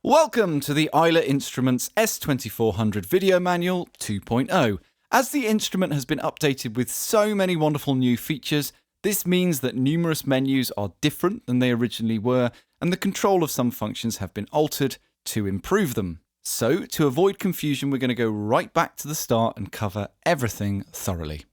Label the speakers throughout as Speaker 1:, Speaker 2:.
Speaker 1: Welcome to the Isla Instruments S2400 Video Manual 2.0. As the instrument has been updated with so many wonderful new features, this means that numerous menus are different than they originally were, and the control of some functions have been altered to improve them. So, to avoid confusion, we're going to go right back to the start and cover everything thoroughly.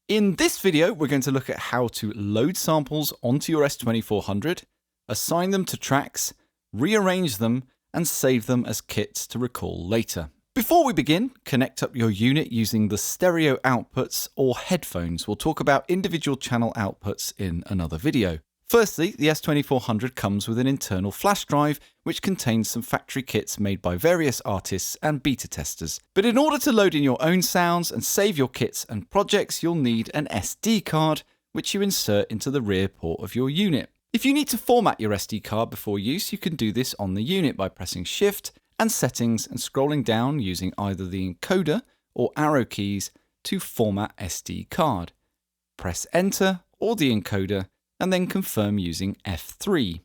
Speaker 1: In this video, we're going to look at how to load samples onto your S2400, assign them to tracks, rearrange them, and save them as kits to recall later. Before we begin, connect up your unit using the stereo outputs or headphones. We'll talk about individual channel outputs in another video. Firstly, the S2400 comes with an internal flash drive, which contains some factory kits made by various artists and beta testers. But in order to load in your own sounds and save your kits and projects, you'll need an SD card, which you insert into the rear port of your unit. If you need to format your SD card before use, you can do this on the unit by pressing Shift and Settings and scrolling down using either the encoder or arrow keys to format SD card. Press Enter or the encoder and then confirm using F3.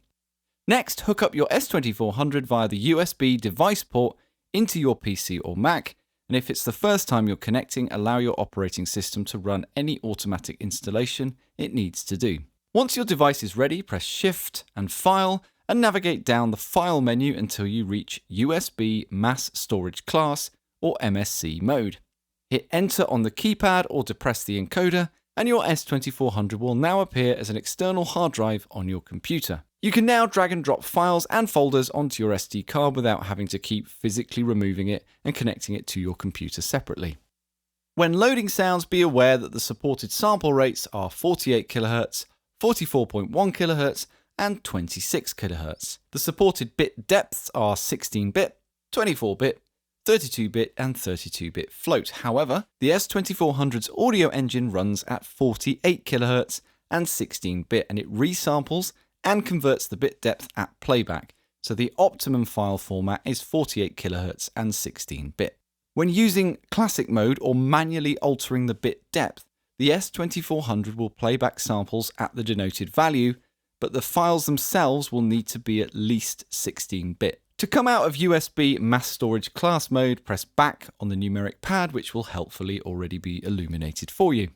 Speaker 1: Next, hook up your S2400 via the USB device port into your PC or Mac, and if it's the first time you're connecting, allow your operating system to run any automatic installation it needs to do. Once your device is ready, press Shift and File and navigate down the File menu until you reach USB Mass Storage Class or MSC mode. Hit Enter on the keypad or depress the encoder and your S2400 will now appear as an external hard drive on your computer. You can now drag and drop files and folders onto your SD card without having to keep physically removing it and connecting it to your computer separately. When loading sounds, be aware that the supported sample rates are 48 kHz, 44.1 kHz, and 26 kHz. The supported bit depths are 16-bit, 24-bit, 32-bit, and 32-bit float. However, the S2400's audio engine runs at 48 kHz and 16-bit, and it resamples and converts the bit depth at playback. So the optimum file format is 48 kHz and 16-bit. When using classic mode or manually altering the bit depth, the S2400 will play back samples at the denoted value, but the files themselves will need to be at least 16-bit. To come out of USB Mass Storage Class mode, press back on the numeric pad, which will helpfully already be illuminated for you.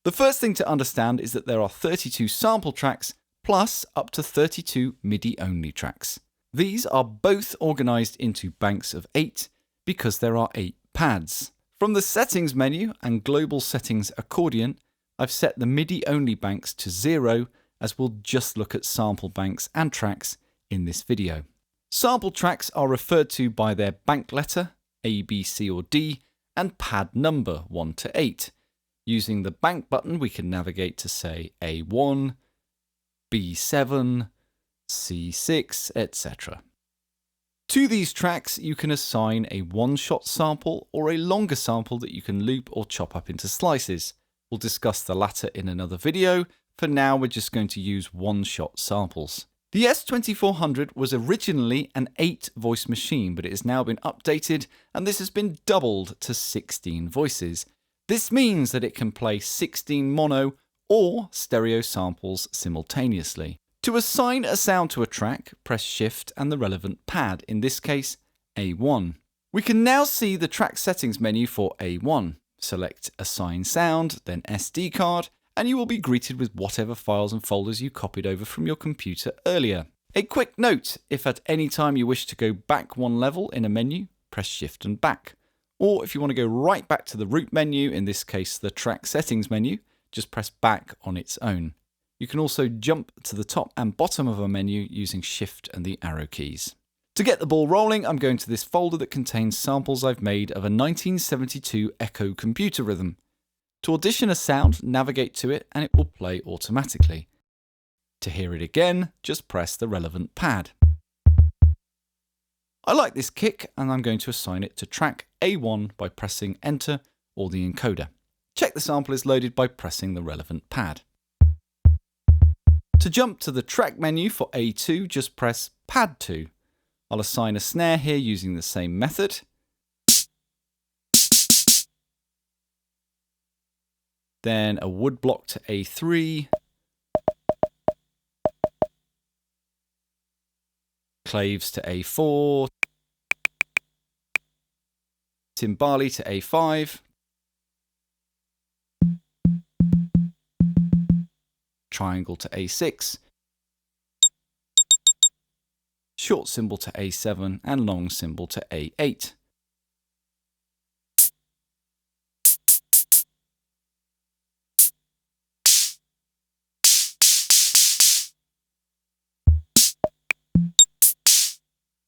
Speaker 1: The first thing to understand is that there are 32 sample tracks, plus up to 32 MIDI-only tracks. These are both organized into banks of 8 because there are 8 pads. From the Settings menu and Global Settings accordion, I've set the MIDI-only banks to 0, as we'll just look at sample banks and tracks in this video. Sample tracks are referred to by their bank letter, A, B, C, or D, and pad number 1 to 8. Using the bank button, we can navigate to, say, A1, B7, C6, etc. To these tracks, you can assign a one-shot sample or a longer sample that you can loop or chop up into slices. We'll discuss the latter in another video. For now, we're just going to use one-shot samples. The S2400 was originally an 8-voice machine, but it has now been updated, and this has been doubled to 16 voices. This means that it can play 16 mono or stereo samples simultaneously. To assign a sound to a track, press Shift and the relevant pad, in this case, A1. We can now see the track settings menu for A1. Select Assign Sound, then SD card, and you will be greeted with whatever files and folders you copied over from your computer earlier. A quick note, if at any time you wish to go back one level in a menu, press Shift and back. Or if you want to go right back to the root menu, in this case the track settings menu, just press back on its own. You can also jump to the top and bottom of a menu using Shift and the arrow keys. To get the ball rolling, I'm going to this folder that contains samples I've made of a 1972 Echo computer rhythm. To audition a sound, navigate to it and it will play automatically. To hear it again, just press the relevant pad. I like this kick and I'm going to assign it to track A1 by pressing Enter or the encoder. Check the sample is loaded by pressing the relevant pad. To jump to the track menu for A2, just press Pad 2. I'll assign a snare here using the same method. Then a wood block to A3. Claves to A4. Timbali to A5, triangle to A6, short symbol to A7 and long symbol to A8.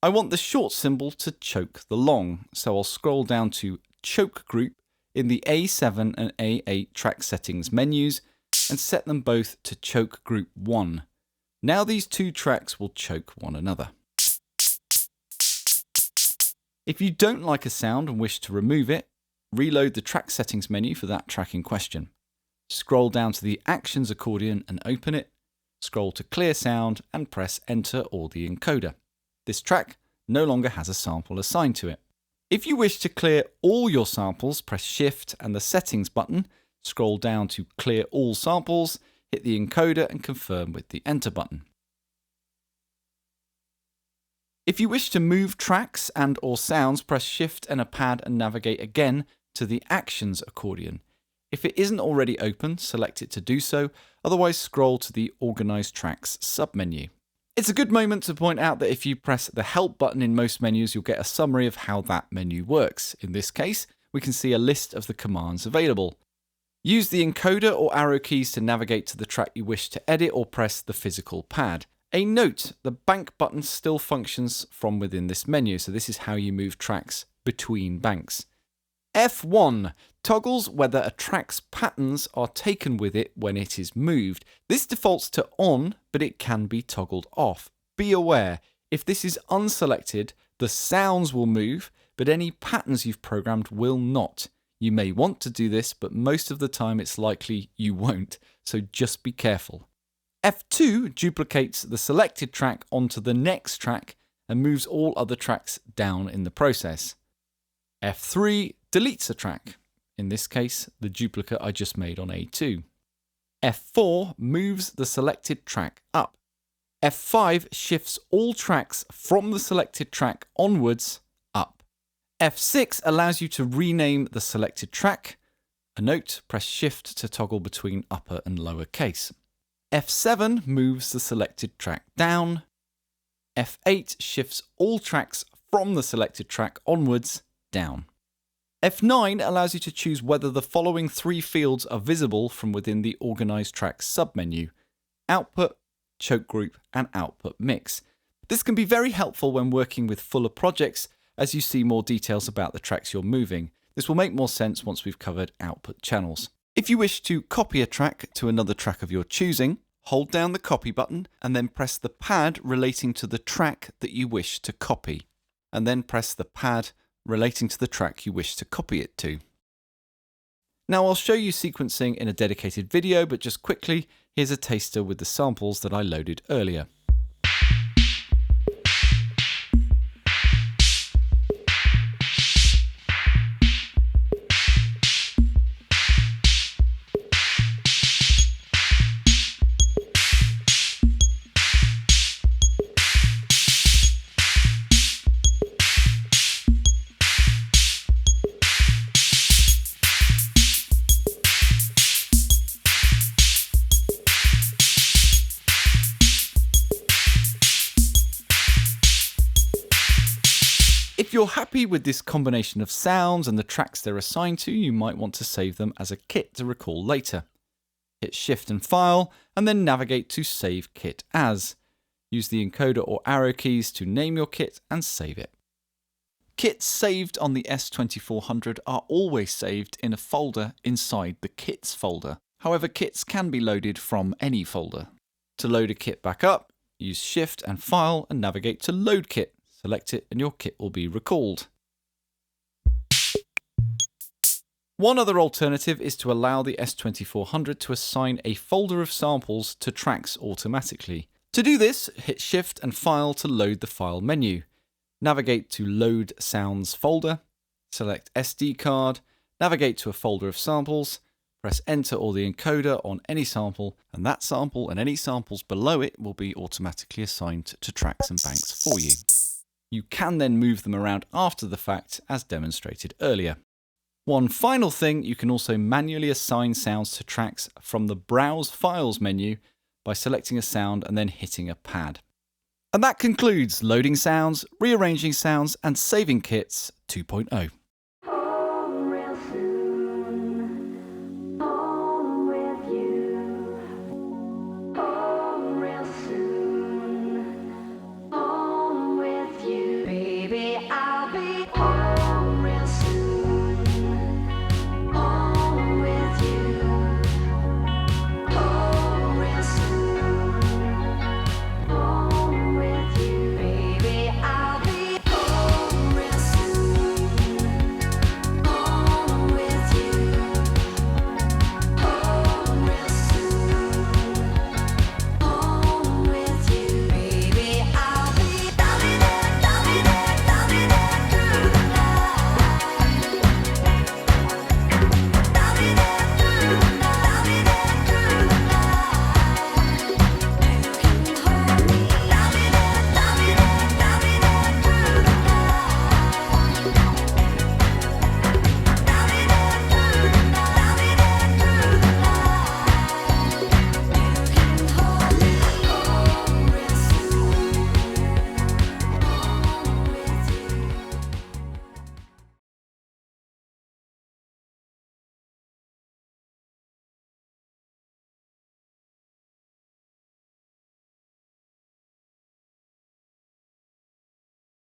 Speaker 1: I want the short symbol to choke the long, so I'll scroll down to Choke Group in the A7 and A8 track settings menus and set them both to Choke Group 1. Now these two tracks will choke one another. If you don't like a sound and wish to remove it, reload the track settings menu for that track in question. Scroll down to the Actions accordion and open it, scroll to Clear Sound and press Enter or the encoder. This track no longer has a sample assigned to it. If you wish to clear all your samples, press Shift and the Settings button, scroll down to Clear All Samples, hit the encoder and confirm with the Enter button. If you wish to move tracks and or sounds, press Shift and a pad and navigate again to the Actions accordion. If it isn't already open, select it to do so, otherwise scroll to the Organize Tracks submenu. It's a good moment to point out that if you press the Help button in most menus, you'll get a summary of how that menu works. In this case, we can see a list of the commands available. Use the encoder or arrow keys to navigate to the track you wish to edit or press the physical pad. A note, the bank button still functions from within this menu, so this is how you move tracks between banks. F1 toggles whether a track's patterns are taken with it when it is moved. This defaults to on, but it can be toggled off. Be aware, if this is unselected, the sounds will move, but any patterns you've programmed will not. You may want to do this, but most of the time it's likely you won't, so just be careful. F2 duplicates the selected track onto the next track and moves all other tracks down in the process. F3 deletes a track, in this case the duplicate I just made on A2. F4 moves the selected track up. F5 shifts all tracks from the selected track onwards up. F6 allows you to rename the selected track. A note, press Shift to toggle between upper and lower case. F7 moves the selected track down. F8 shifts all tracks from the selected track onwards down. F9 allows you to choose whether the following three fields are visible from within the Organize Tracks submenu: Output, Choke Group, and Output Mix. This can be very helpful when working with fuller projects as you see more details about the tracks you're moving. This will make more sense once we've covered output channels. If you wish to copy a track to another track of your choosing, hold down the copy button and then press the pad relating to the track that you wish to copy, and then press the pad relating to the track you wish to copy it to. Now I'll show you sequencing in a dedicated video, but just quickly, here's a taster with the samples that I loaded earlier. If you're happy with this combination of sounds and the tracks they're assigned to, you might want to save them as a kit to recall later. Hit Shift and File, and then navigate to Save Kit As. Use the encoder or arrow keys to name your kit and save it. Kits saved on the S2400 are always saved in a folder inside the Kits folder. However, kits can be loaded from any folder. To load a kit back up, use Shift and File and navigate to Load Kit. Select it and your kit will be recalled. One other alternative is to allow the S2400 to assign a folder of samples to tracks automatically. To do this, hit Shift and File to load the file menu. Navigate to Load Sounds folder, select SD card, navigate to a folder of samples, press Enter or the encoder on any sample, and that sample and any samples below it will be automatically assigned to tracks and banks for you. You can then move them around after the fact, as demonstrated earlier. One final thing, you can also manually assign sounds to tracks from the Browse Files menu by selecting a sound and then hitting a pad. And that concludes Loading Sounds, Rearranging Sounds and Saving Kits 2.0.